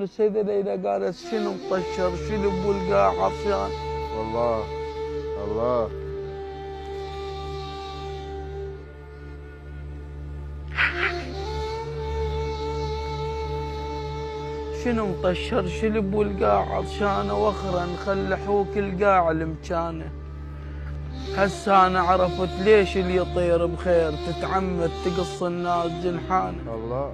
تقول السيدة ليلى قالت شنو مطشر شلب والقاع عطشان. الله الله. شنو مطشر شلب والقاع عطشانه واخرا خلحوك القاع المكانه. هسه انا عرفت ليش اللي يطير بخير تتعمد تقص الناس جنحانه. الله.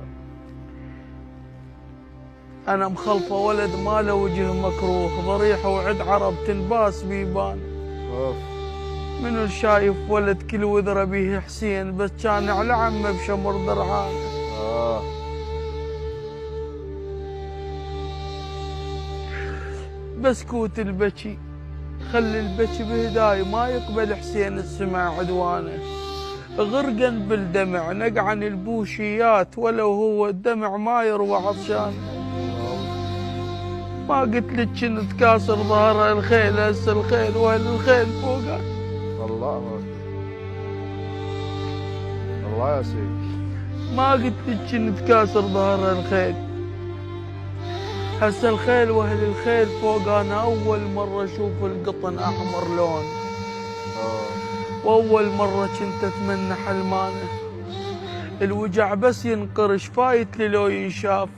انا مخلفه ولد ما له وجه مكروه ضريحه وعد عرب تنباس بيبانه. اوف. منو شايف ولد كل وذره بيه حسين بس كان على عمه بشمر درعانه. بسكوت البكي خلي البكي بهداي ما يقبل حسين السمع عدوانه. غرقا بالدمع نقعن البوشيات ولو هو الدمع ما يروى عطشانه. ما قلت لك كنت كاسر ظهر الخيل هسه الخيل واهل الخيل فوقك. الله الله يا سيدي. ما قلت لك كنت كاسر ظهر الخيل هسه الخيل واهل الخيل فوق. انا اول مره اشوف القطن احمر لون واول مره كنت اتمنى حلمانه. الوجع بس ينقرش فايت لي لو ينشاف